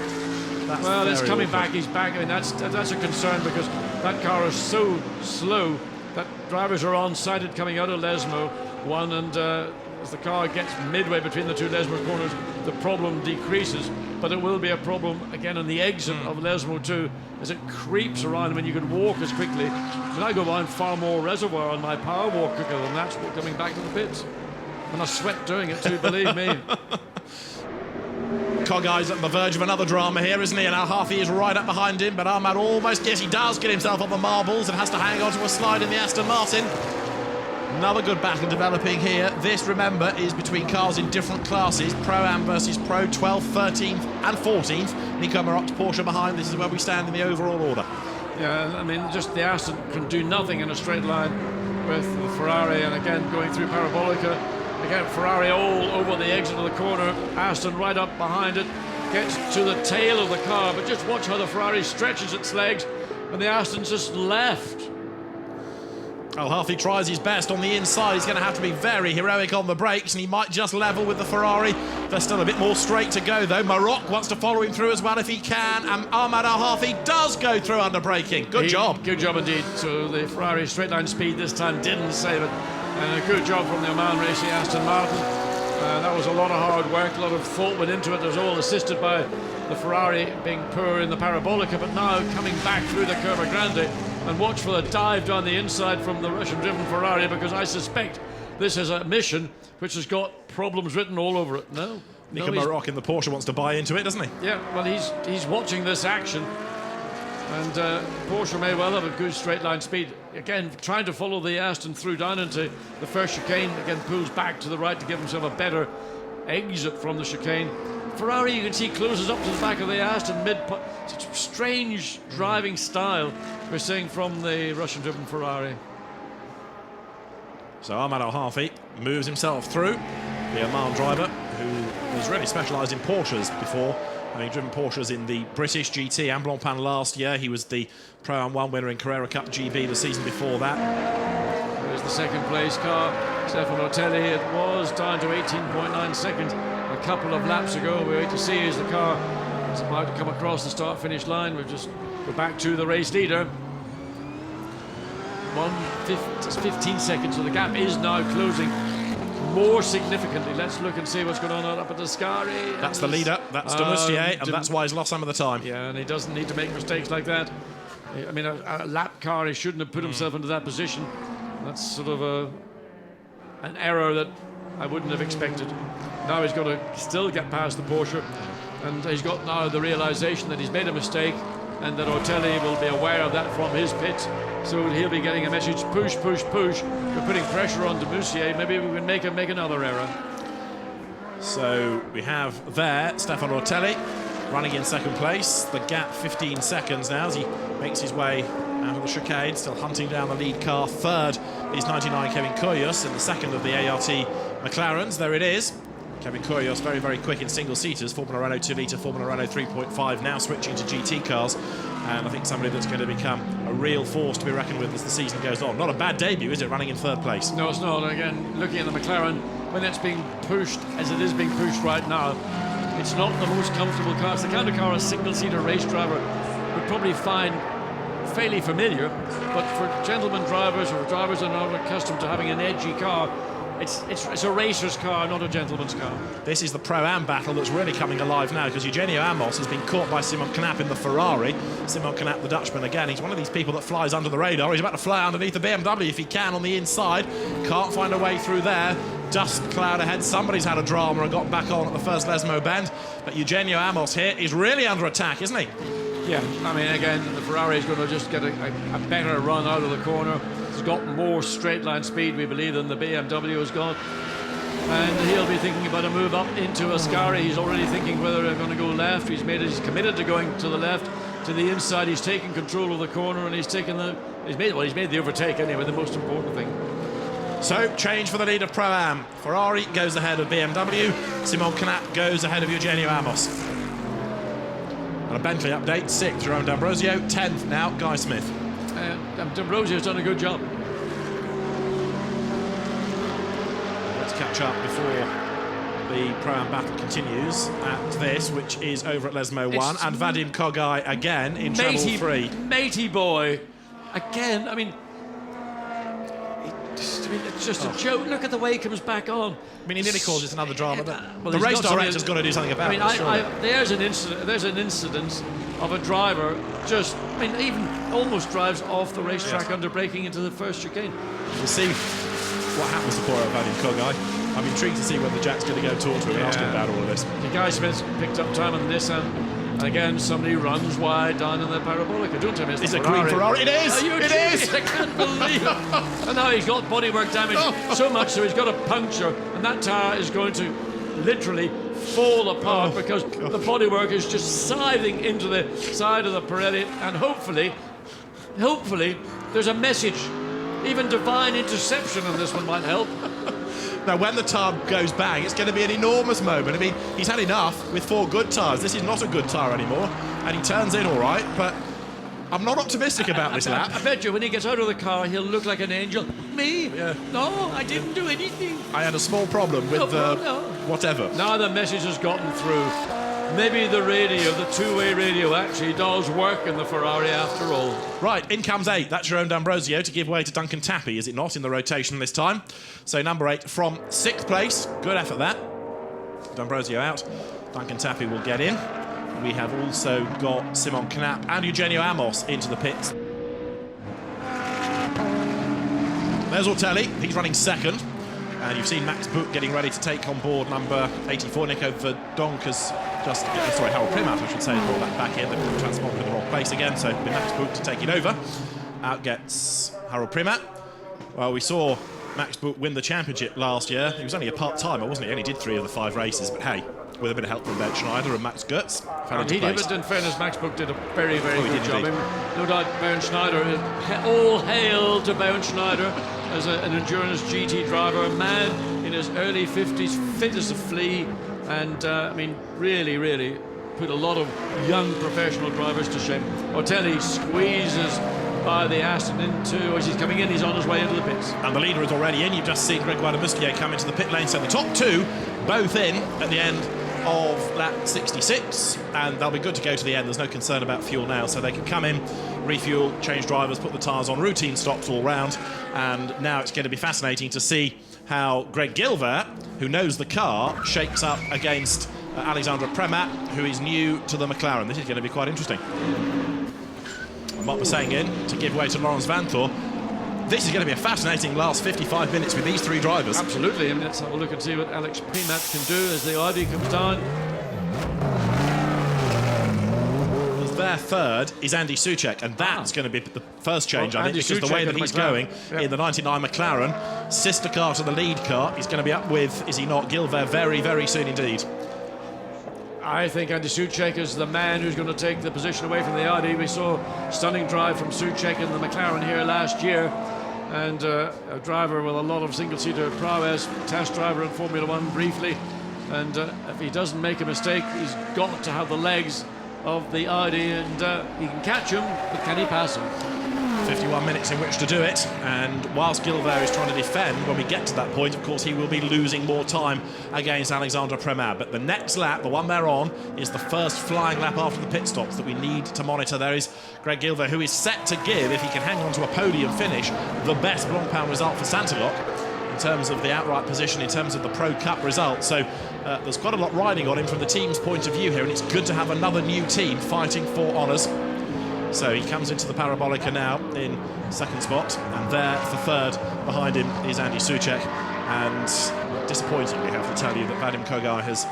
Well, it's coming back, he's back. I mean, that's a concern, because that car is so slow that drivers are on-sided coming out of Lesmo 1, and as the car gets midway between the two Lesmo corners, the problem decreases. But it will be a problem again on the exit of Lesmo 2 as it creeps around. I mean, you could walk as quickly. But I go down far more reservoir on my power walk quicker than that's coming back to the pits. And I sweat doing it too, believe me. Kogai's at the verge of another drama here, isn't he? And Al Harfi is right up behind him, but Ahmad almost, yes, he does get himself on the marbles and has to hang on to a slide in the Aston Martin. Another good battle developing here. This, remember, is between cars in different classes. Pro-Am versus Pro, 12th, 13th and 14th. Nico Maroc's Porsche behind. This is where we stand in the overall order. Yeah, I mean, just the Aston can do nothing in a straight line with the Ferrari, and again, going through parabolica. Again, Ferrari all over the exit of the corner. Aston right up behind it. Gets to the tail of the car, but just watch how the Ferrari stretches its legs, and the Aston's just left. Al Harfi tries his best on the inside. He's going to have to be very heroic on the brakes, and he might just level with the Ferrari. There's still a bit more straight to go, though. Maroc wants to follow him through as well if he can, and Ahmad Al Harfi does go through under braking. Good job. Good job indeed. So the Ferrari straight line speed this time didn't save it. And a good job from the Oman racing Aston Martin. That was a lot of hard work, a lot of thought went into it. It was all assisted by the Ferrari being poor in the parabolica, but now coming back through the Curva Grande. And watch for the dive down the inside from the Russian-driven Ferrari, because I suspect this is a mission which has got problems written all over it. No, Nico Maroc in the Porsche wants to buy into it, doesn't he? Yeah, well, he's watching this action. And Porsche may well have a good straight line speed. Again, trying to follow the Aston through down into the first chicane. Again, pulls back to the right to give himself a better exit from the chicane. Ferrari, you can see, closes up to the back of the Aston mid. Such a strange driving style we're seeing from the Russian-driven Ferrari. So Ahmad Al Harfi moves himself through. The Oman driver, who was really specialised in Porsches before, having driven Porsches in the British GT and Blancpain last year. He was the Pro-Am 1 winner in Carrera Cup GB the season before that. There's the second place car, Stefano Telli. It was down to 18.9 seconds a couple of laps ago. We wait to see as the car is about to come across the start-finish line. We're back to the race leader. 15 seconds, so the gap is now closing more significantly. Let's look and see what's going on up at Ascari. That's the leader, that's de Moustier, and that's why he's lost some of the time. Yeah, and he doesn't need to make mistakes like that. I mean, a lap car, he shouldn't have put himself into that position. That's sort of an error that I wouldn't have expected. Now he's got to still get past the Porsche, and he's got now the realization that he's made a mistake, and that Ortelli will be aware of that from his pit. So he'll be getting a message: push, push, push. We're putting pressure on de Moussier. Maybe we can make him make another error. So we have there Stefan Ortelli running in second place. The gap 15 seconds now as he makes his way out of the chicane, still hunting down the lead car. Third is 99 Kevin Kyrgios in the second of the ART McLarens. There it is. Kevin Kyrgios very, very quick in single-seaters. Formula Renault 2-litre, Formula Renault 3.5, now switching to GT cars. And I think somebody that's going to become a real force to be reckoned with as the season goes on. Not a bad debut, is it, running in third place? No, it's not. Again, looking at the McLaren, when it's being pushed, as it is being pushed right now, it's not the most comfortable car. It's the kind of car a single-seater race driver would probably find fairly familiar, but for gentleman drivers or drivers that are not accustomed to having an edgy car, it's a racer's car, not a gentleman's car. This is the Pro-Am battle that's really coming alive now, because Eugenio Amos has been caught by Simon Knapp in the Ferrari. Simon Knapp, the Dutchman, again, he's one of these people that flies under the radar. He's about to fly underneath the BMW if he can on the inside. Can't find a way through there. Dust cloud ahead. Somebody's had a drama and got back on at the first Lesmo bend. But Eugenio Amos here is really under attack, isn't he? Yeah, I mean, again, the Ferrari is going to just get a better run out of the corner. He's got more straight line speed, we believe, than the BMW has got. And he'll be thinking about a move up into Ascari. He's already thinking whether they're going to go left. He's committed to going to the left, to the inside. He's taken control of the corner, and he's made the overtake anyway, the most important thing. So, change for the lead of Pro-Am. Ferrari goes ahead of BMW. Simon Knapp goes ahead of Eugenio Amos. And a Bentley update, 6th, Jerome D'Ambrosio. 10th now, Guy Smith. D'Ambrosio's done a good job. Let's catch up before the Pro-Am battle continues at this, which is over at Lesmo 1. And Vadim Kogai again in treble 3. Matey boy. Again, I mean, it's just a joke. Look at the way he comes back on. I mean, he nearly causes another drama. Well, the race director's got to do something about it. There's an incident of a driver even almost drives off the racetrack under braking into the first chicane. We'll see what happens to poor Vadim Kogai. I'm intrigued to see whether Jack's going to go talk to him and ask him about all of this. Guy Smith picked up time on the Nissan. And again, somebody runs wide down in the parabolic. Don't tell me it's a green Ferrari. It is! It is! I can't believe it. And now he's got bodywork damage so much so he's got a puncture, and that tyre is going to literally fall apart because the bodywork is just scything into the side of the Pirelli, and hopefully there's a message. Even divine interception on this one might help. Now, when the tyre goes bang, it's going to be an enormous moment. I mean, he's had enough with 4 good tyres. This is not a good tyre anymore, and he turns in all right, but I'm not optimistic about this lap. I bet you when he gets out of the car, he'll look like an angel. Me? Yeah. No, I didn't do anything. I had a small problem with whatever. Now the message has gotten through. Maybe the radio, the two-way radio, actually does work in the Ferrari after all. Right, in comes 8. That's Jerome D'Ambrosio to give way to Duncan Tappy, is it not, in the rotation this time? So number 8 from 6th place. Good effort, that. D'Ambrosio out. Duncan Tappy will get in. We have also got Simon Knapp and Eugenio Amos into the pits. There's Ortelli. He's running 2nd. And you've seen Max Buch getting ready to take on board number 84. Nico Verdonk has Harold Primat, I should say, brought that back in. They've transported in the wrong place again, so with Max Buch to take it over. Out gets Harold Primat. Well, we saw Max Buch win the championship last year. He was only a part-timer, wasn't he? He only did 3 of the 5 races, but hey, with a bit of help from Bernd Schneider and Max Goetz, fell into place. In fairness, Max Buch did a very, very good job. No doubt Bernd Schneider, all hail to Bernd Schneider as an endurance GT driver, a man in his early 50s, fit as a flea, and I mean, really, really put a lot of young professional drivers to shame. Ortelli squeezes by the Aston into, as he's coming in, he's on his way into the pits. And the leader is already in. You've just seen Gregoire de Moustier come into the pit lane, so the top 2 both in at the end of lap 66, and they'll be good to go to the end. There's no concern about fuel now, so they can come in, refuel, change drivers, put the tyres on, routine stops all round, and now it's going to be fascinating to see how Greg Gilbert, who knows the car, shakes up against Alexandre Premat, who is new to the McLaren. This is going to be quite interesting. Mark Maseng in to give way to Laurens Vanthoor. this is going to be a fascinating last 55 minutes with these three drivers. Absolutely. I mean, let's have a look and see what Alex Primat can do as the Audi comes down. Their third is Andy Soucek, and that's going to be the first change, I think, because the way that he's going in the 99 McLaren, sister car to the lead car, he's going to be up with, is he not, Gilbert very, very soon indeed. I think Andy Soucek is the man who's going to take the position away from the Audi. We saw a stunning drive from Soucek in the McLaren here last year, and a driver with a lot of single-seater prowess, test driver in Formula One briefly, and if he doesn't make a mistake, he's got to have the legs of the Audi, and he can catch him, but can he pass him? 51 minutes in which to do it, and whilst Gilbert is trying to defend, when we get to that point, of course, he will be losing more time against Alexandre Premat. But the next lap, the one they're on, is the first flying lap after the pit stops that we need to monitor. There is Greg Gilbert, who is set to give, if he can hang on to a podium finish, the best Blancpain result for Santilloc in terms of the outright position, in terms of the Pro Cup result. So there's quite a lot riding on him from the team's point of view here, and it's good to have another new team fighting for honours. So he comes into the Parabolica now in second spot, and there for third behind him is Andy Soucek. And disappointingly, I have to tell you that Vadim Kogai has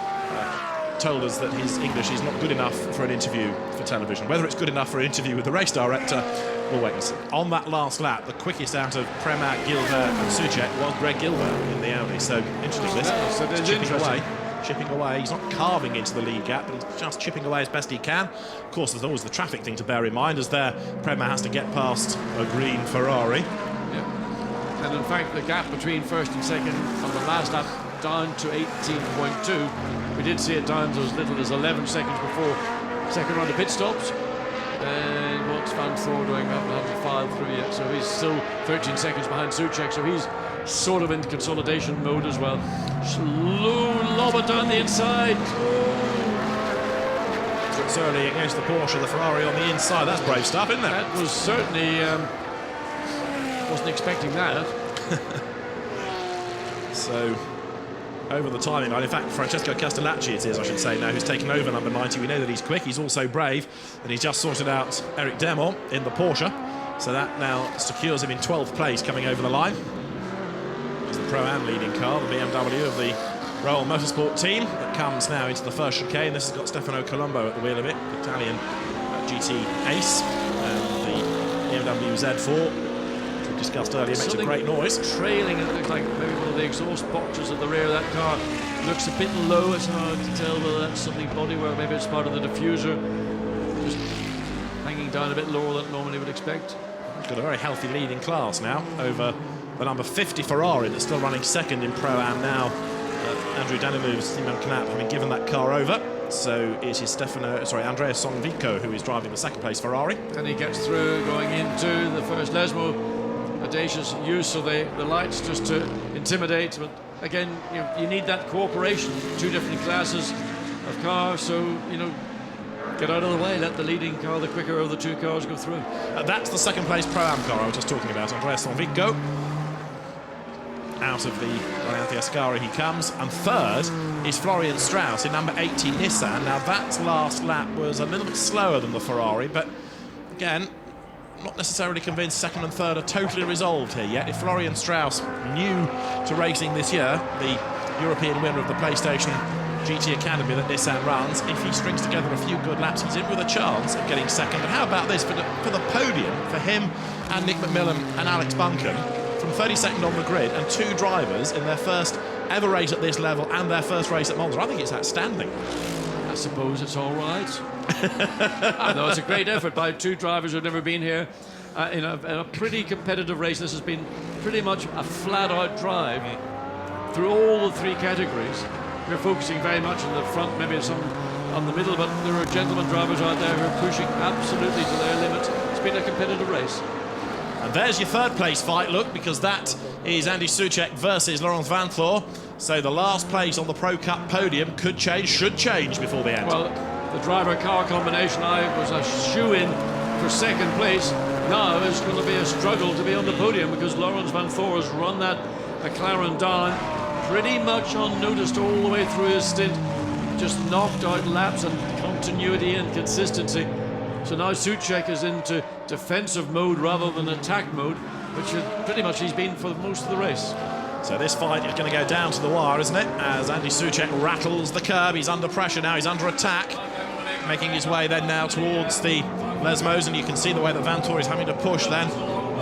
told us that his English is not good enough for an interview for television. Whether it's good enough for an interview with the race director, we'll wait and see. On that last lap, the quickest out of Premat, Gilbert and Soucek was Greg Gilbert in the Audi. So interesting this. So chipping away. He's not carving into the lead gap, but he's just chipping away as best he can. Of course, there's always the traffic thing to bear in mind, as there Premat has to get past a green Ferrari. Yeah. And in fact, the gap between first and second on the last lap down to 18.2. We did see it down to as little as 11 seconds before second round of pit stops. And what's Van Thor doing? We haven't filed through yet, so he's still 13 seconds behind Soucek, so he's sort of in consolidation mode as well. Slow lob it down the inside. It's early against the Porsche, the Ferrari on the inside. That's brave stuff, isn't it? That was certainly wasn't expecting that. So over the timing line, in fact, Francesco Castellacci it is, I should say now, who's taken over number 90. We know that he's quick, he's also brave, and he's just sorted out Eric Demont in the Porsche, so that now secures him in 12th place coming over the line. It's the Pro-Am leading car, the BMW of the SRO Motorsports team, that comes now into the first chicane. This has got Stefano Colombo at the wheel of it, Italian GT ace, and the BMW Z4. Discussed earlier, makes a great noise. Trailing, it looks like maybe one of the exhaust boxes at the rear of that car looks a bit low. It's hard to tell whether that's something bodywork, maybe it's part of the diffuser, just hanging down a bit lower than normally would expect. Got a very healthy lead in class now over the number 50 Ferrari that's still running second in Pro-Am now. Andrew Danilou's Simon Knapp having given that car over. So it is Andrea Sonvico who is driving the second place Ferrari. And he gets through going into the first Lesmo. Audacious use of the lights just to intimidate, but again, you need that cooperation. Two different classes of cars, so get out of the way, let the leading car, the quicker of the two cars, go through. That's the second place Pro-Am car I was just talking about, Andrea Sonvico. Out of the Valente Ascari he comes, and third is Florian Strauss in number 80 Nissan. Now that last lap was a little bit slower than the Ferrari, but again, not necessarily convinced second and third are totally resolved here yet. If Florian Strauss, new to racing this year, the European winner of the PlayStation GT Academy that Nissan runs, if he strings together a few good laps, he's in with a chance of getting second. And how about this for the podium for him and Nick McMillan and Alex Buncombe, from 32nd on the grid, and two drivers in their first ever race at this level and their first race at Monza. I think it's outstanding. I suppose it's all right. No, it's a great effort by two drivers who've never been here in a pretty competitive race. This has been pretty much a flat-out drive through all the three categories. We're focusing very much on the front, maybe some on the middle, but there are gentlemen drivers out there who are pushing absolutely to their limit. It's been a competitive race. And there's your third place fight, look, because that is Andy Soucek versus Laurent Van Thor. So the last place on the Pro Cup podium could change, should change before the end. Well, the driver-car combination, I was a shoe-in for second place. Now it's going to be a struggle to be on the podium, because Laurens Van Thor has run that McLaren down pretty much unnoticed all the way through his stint. Just knocked out laps and continuity and consistency. So now Soucek is into defensive mode rather than attack mode. which pretty much he's been for most of the race. So this fight is going to go down to the wire, isn't it? As Andy Soucek rattles the curb. He's under pressure now. He's under attack. Making his way then now towards the Lesmos, and you can see the way that Vanthoor is having to push then.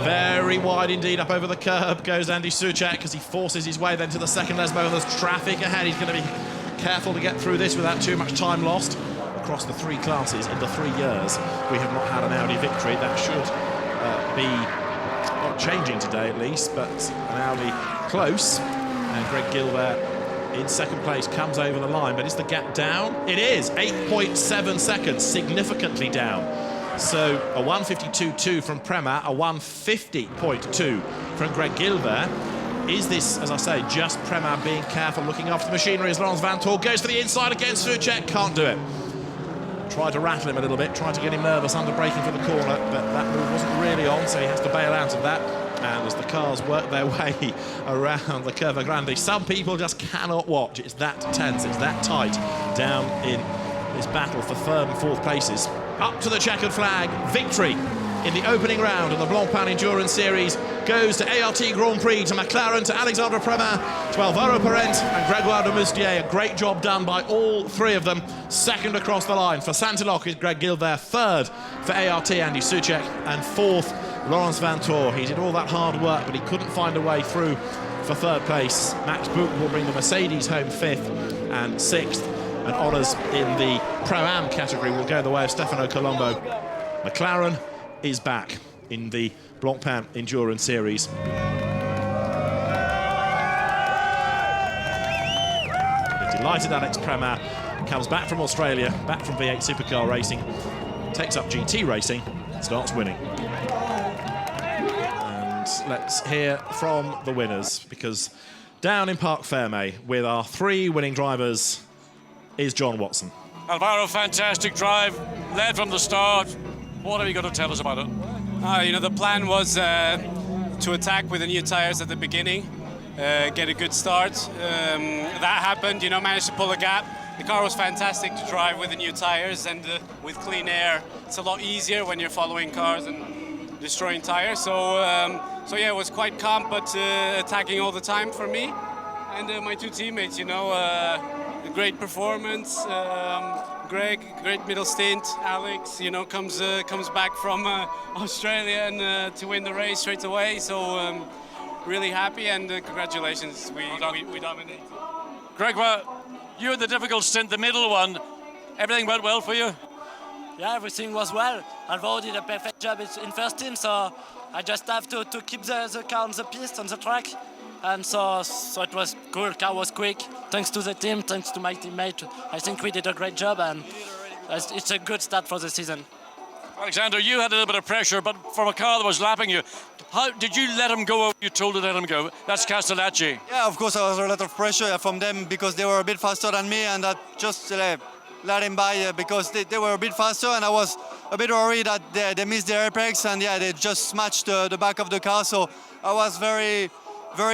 Very wide indeed up over the curb goes Andy Soucek as he forces his way then to the second Lesmo, and there's traffic ahead. He's going to be careful to get through this without too much time lost. Across the three classes in the 3 years, we have not had an Audi victory. That should be not changing today at least, but an Audi close. And Greg Gilbert in second place comes over the line, but is the gap down? It is, 8.7 seconds, significantly down. So a 1:52.2 from Prema, a 1:50.2 from Greg Gilbert. Is this, as I say, just Prema being careful, looking after the machinery as Laurens Vanthoor goes for the inside against Soucek, can't do it. Tried to rattle him a little bit, tried to get him nervous under braking for the corner, but that move wasn't really on, so he has to bail out of that. And as the cars work their way around the Curva Grande, some people just cannot watch. It's that tense, it's that tight down in this battle for third and fourth places. Up to the checkered flag, victory in the opening round of the Blancpain Endurance Series goes to ART Grand Prix, to McLaren, to Alexandre Prema, to Alvaro Parent and Gregoire de Moustier. A great job done by all three of them. Second across the line for Santilloc is Greg Gilbert, third for ART Andy Soucek, and fourth Laurens Vanthoor. He did all that hard work, but he couldn't find a way through for third place. Max Buch will bring the Mercedes home fifth and sixth, and honours in the Pro-Am category will go the way of Stefano Colombo. McLaren is back in the Blancpain Endurance Series. The delighted Alex Prema comes back from Australia, back from V8 supercar racing, takes up GT racing, starts winning. And let's hear from the winners, because down in Parc Fermé with our three winning drivers is John Watson. Alvaro, fantastic drive, led from the start. What have you got to tell us about it? You know, the plan was to attack with the new tires at the beginning, get a good start. That happened, you know, managed to pull a gap. The car was fantastic to drive with the new tires, and with clean air, it's a lot easier when you're following cars and destroying tires. So yeah, it was quite calm, but attacking all the time for me. And my two teammates, you know, a great performance. Greg, great middle stint. Alex, you know, comes back from Australia and to win the race straight away. So really happy, and congratulations, we dominated. Greg, you had the difficult stint, the middle one. Everything went well for you? Yeah, everything was well. Alvaro did a perfect job in first team, so I just have to keep the car on the piste, on the track. And so it was cool, car was quick. Thanks to the team, thanks to my teammate. I think we did a great job, and it's a good start for the season. Alexander, you had a little bit of pressure, but from a car that was lapping you, how did you let him go? You told to let him go. That's Castellacci. Yeah, of course, there was a lot of pressure from them because they were a bit faster than me, and I just let him by because they were a bit faster, and I was a bit worried that they missed their apex, and yeah, they just smashed the back of the car. So I was very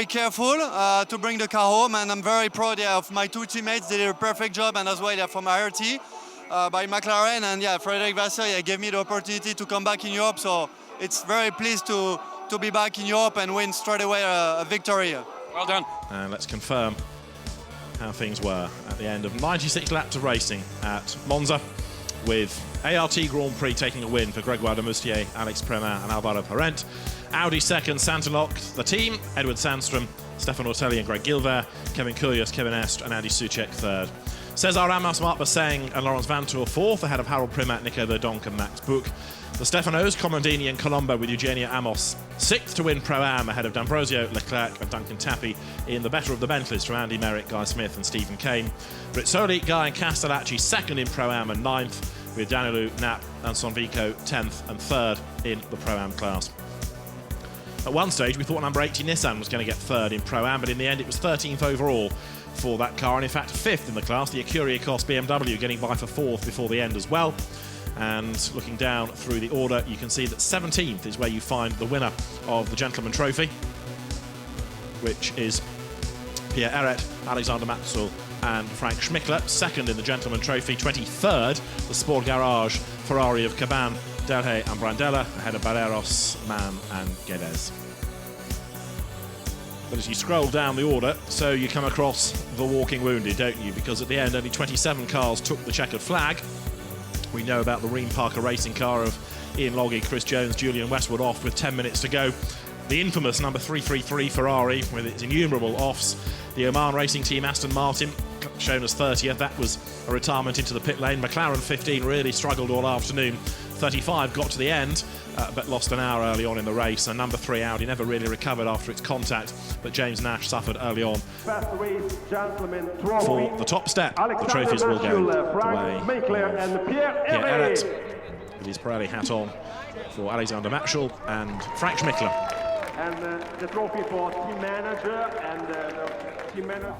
careful to bring the car home, and I'm very proud of my two teammates. They did a perfect job, and as well from ART by McLaren, and yeah, Frederic Vasseur gave me the opportunity to come back in Europe, so it's very pleased to be back in Europe and win straight away a victory. Well done. And let's confirm how things were at the end of 96 laps of racing at Monza, with ART Grand Prix taking a win for Gregoire de Moustier, Alex Prema and Alvaro Parent. Audi second, Santilloc. The team, Edward Sandstrom, Stefan Ortelli and Greg Gilbert, Kevin Koulias, Kevin Est and Andy Soucek third. Cesar Ramos, Marc Basseng and Laurens Vanthoor fourth, ahead of Harold Primat, Nico Verdonk and Max Buch. The Stefanos, Comandini and Colombo with Eugenia Amos sixth to win Pro-Am, ahead of D'Ambrosio, Leclerc and Duncan Tappy in the better of the Bentleys from Andy Merrick, Guy Smith and Stephen Kane. Rizzoli, Guy and Castellacci second in Pro-Am and ninth, with Danilou, Knapp and Sonvico 10th and third in the Pro-Am class. At one stage, we thought number 80 Nissan was going to get third in Pro-Am, but in the end it was 13th overall for that car, and in fact fifth in the class. The Acuria Cost BMW getting by for fourth before the end as well. And looking down through the order, you can see that 17th is where you find the winner of the Gentleman Trophy, which is Pierre Eret, Alexander Matzel and Frank Schmickler. Second in the Gentleman Trophy. 23rd, the Sport Garage Ferrari of Caban, Delhay and Brandella, ahead of Barreros, Mann and Guedes. But as you scroll down the order, so you come across the walking wounded, don't you? Because at the end, only 27 cars took the checkered flag. We know about the Ream Parker racing car of Ian Logie, Chris Jones, Julian Westwood off with 10 minutes to go. The infamous number 333 Ferrari with its innumerable offs. The Oman racing team Aston Martin, shown as 30th, that was a retirement into the pit lane. McLaren 15 really struggled all afternoon. 35 got to the end, but lost an hour early on in the race. And number 3 Audi never really recovered after its contact, but James Nash suffered early on. For the top step, the trophies will go the way of Pierre Eret with his Pirelli hat on, for Alexander Matschel and Frank Schmickler. And the trophy for team manager and the team manager.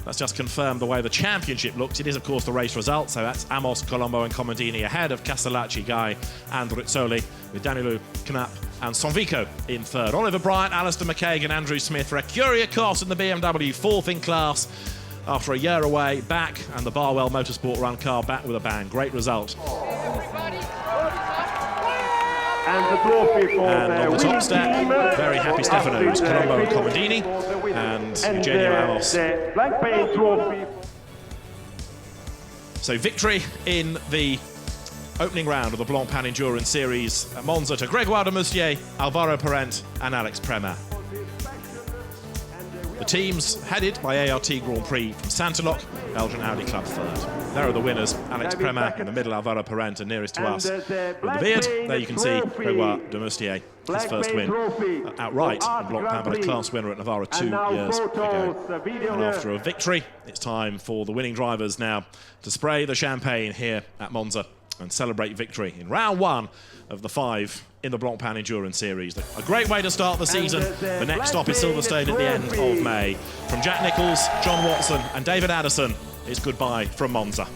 That's just confirmed the way the championship looks. It is, of course, the race result. So that's Amos, Colombo and Comodini ahead of Castellacci, Guy and Rizzoli, with Danilo, Knapp and Sonvico in third. Oliver Bryant, Alistair McCaig and Andrew Smith. Recuria Kos in the BMW, fourth in class. After a year away, back, and the Barwell Motorsport Run car back with a bang. Great result. And the trophy for and on the top step, very happy Stefanos, Colombo and Comodini, and Eugenio Amos. Blancpain trophy. So victory in the opening round of the Blancpain Endurance Series at Monza to Grégoire de Moustier, Alvaro Parent and Alex Premat. The teams headed by ART Grand Prix from Santalok, Belgian Audi Club third. There are the winners, Alex Premat in the middle, Alvaro Parent and nearest to us. With the beard, there you can see Grégoire de Moustier, his first win outright in Blancpain, but a class winner at Navarra 2 years ago. And after a victory, it's time for the winning drivers now to spray the champagne here at Monza and celebrate victory in round 1 of the 5 in the Blancpain Endurance Series. A great way to start the season. The next stop is Silverstone at the end of May. From Jack Nichols, John Watson and David Addison, it's goodbye from Monza.